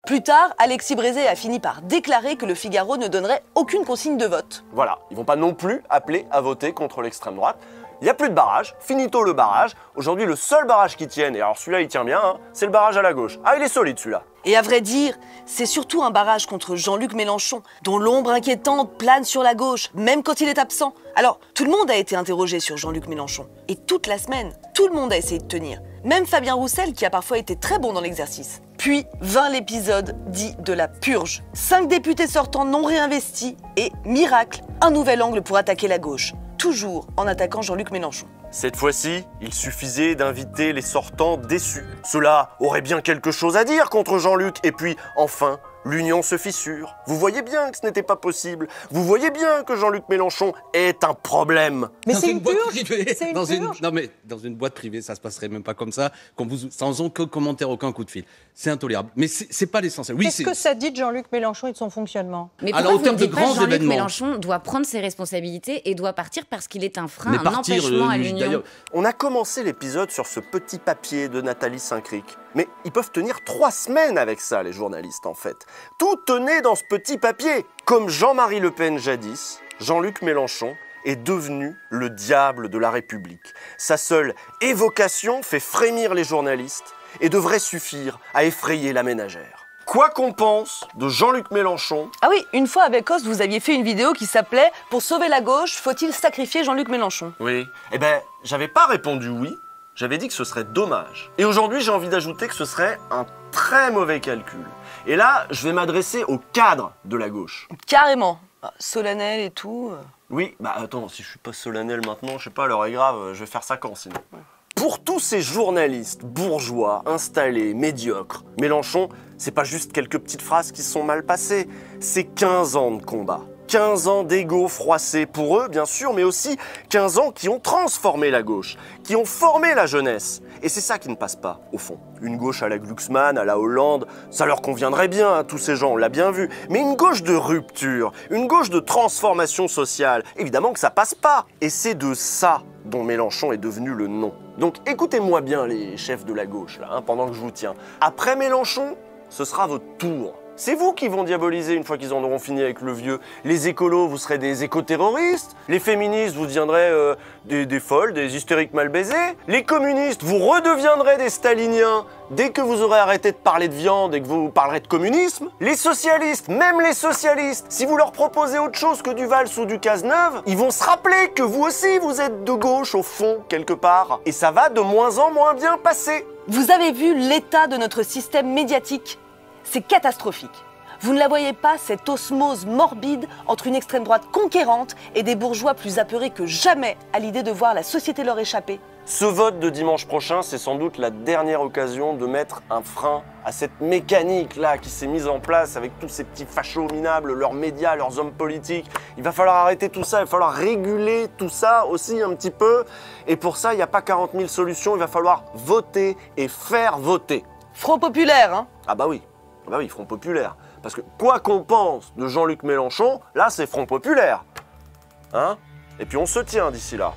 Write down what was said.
Plus tard, Alexis Brézé a fini par déclarer que le Figaro ne donnerait aucune consigne de vote. Voilà, ils vont pas non plus appeler à voter contre l'extrême droite. Il n'y a plus de barrage, finito le barrage. Aujourd'hui, le seul barrage qui tienne, et alors celui-là il tient bien, hein, c'est le barrage à la gauche. Ah, il est solide celui-là. Et à vrai dire, c'est surtout un barrage contre Jean-Luc Mélenchon, dont l'ombre inquiétante plane sur la gauche, même quand il est absent. Alors, tout le monde a été interrogé sur Jean-Luc Mélenchon. Et toute la semaine, tout le monde a essayé de tenir. Même Fabien Roussel, qui a parfois été très bon dans l'exercice. Puis vint l'épisode dit de la purge. 5 députés sortants non réinvestis et, miracle, un nouvel angle pour attaquer la gauche. Toujours en attaquant Jean-Luc Mélenchon. Cette fois-ci, il suffisait d'inviter les sortants déçus. Ceux-là auraient bien quelque chose à dire contre Jean-Luc, et puis, enfin, l'union se fissure. Vous voyez bien que ce n'était pas possible. Vous voyez bien que Jean-Luc Mélenchon est un problème. Mais Dans c'est une une boîte purge. privée. C'est une Dans purge. Non mais dans une boîte privée, ça se passerait même pas comme ça, sans aucun commentaire, aucun coup de fil. C'est intolérable. Mais c'est pas l'essentiel. Oui, Qu'est-ce que ça dit de Jean-Luc Mélenchon et de son fonctionnement? Mais Alors, pourquoi au vous terme ne de dites pas grands Jean-Luc événements. Mélenchon doit prendre ses responsabilités et doit partir parce qu'il est un frein, Mais un partir, empêchement à lui, l'union. d'ailleurs, On a commencé l'épisode sur ce petit papier de Nathalie Saint-Cric. Mais ils peuvent tenir 3 semaines avec ça, les journalistes, en fait. Tout tenait dans ce petit papier. Comme Jean-Marie Le Pen jadis, Jean-Luc Mélenchon est devenu le diable de la République. Sa seule évocation fait frémir les journalistes et devrait suffire à effrayer la ménagère. Quoi qu'on pense de Jean-Luc Mélenchon, Ah oui, une fois avec Coste, vous aviez fait une vidéo qui s'appelait « Pour sauver la gauche, faut-il sacrifier Jean-Luc Mélenchon ?» oui, eh ben, j'avais pas répondu oui, j'avais dit que ce serait dommage. Et aujourd'hui, j'ai envie d'ajouter que ce serait un très mauvais calcul. Et là, je vais m'adresser au cadre de la gauche. Carrément. Solennel et tout. Oui, bah attends, si je suis pas solennel maintenant, je sais pas, l'heure est grave, je vais faire ça quand sinon. Pour tous ces journalistes bourgeois, installés, médiocres, Mélenchon, c'est pas juste quelques petites phrases qui se sont mal passées, c'est 15 ans de combat. 15 ans d'ego froissé pour eux, bien sûr, mais aussi 15 ans qui ont transformé la gauche, qui ont formé la jeunesse. Et c'est ça qui ne passe pas, au fond. Une gauche à la Glucksmann, à la Hollande, ça leur conviendrait bien à tous ces gens, on l'a bien vu. Mais une gauche de rupture, une gauche de transformation sociale, évidemment que ça passe pas. Et c'est de ça dont Mélenchon est devenu le nom. Donc écoutez-moi bien les chefs de la gauche, là, pendant que je vous tiens. Après Mélenchon, ce sera votre tour. C'est vous qui vont diaboliser une fois qu'ils en auront fini avec le vieux. Les écolos, vous serez des éco-terroristes. Les féministes, vous deviendrez des folles, des hystériques mal baisées. Les communistes, vous redeviendrez des staliniens dès que vous aurez arrêté de parler de viande et que vous parlerez de communisme. Les socialistes, même les socialistes, si vous leur proposez autre chose que du Valls ou du Cazeneuve, ils vont se rappeler que vous aussi, vous êtes de gauche au fond, quelque part. Et ça va de moins en moins bien passer. Vous avez vu l'état de notre système médiatique? C'est catastrophique. Vous ne la voyez pas, cette osmose morbide entre une extrême droite conquérante et des bourgeois plus apeurés que jamais à l'idée de voir la société leur échapper? Ce vote de dimanche prochain, c'est sans doute la dernière occasion de mettre un frein à cette mécanique-là qui s'est mise en place avec tous ces petits fachos minables, leurs médias, leurs hommes politiques. Il va falloir arrêter tout ça, il va falloir réguler tout ça aussi un petit peu. Et pour ça, il n'y a pas 40 000 solutions, il va falloir voter et faire voter. Front populaire, hein? Ah bah oui, Front populaire. Parce que quoi qu'on pense de Jean-Luc Mélenchon, là c'est Front populaire. Hein? Et puis on se tient d'ici là.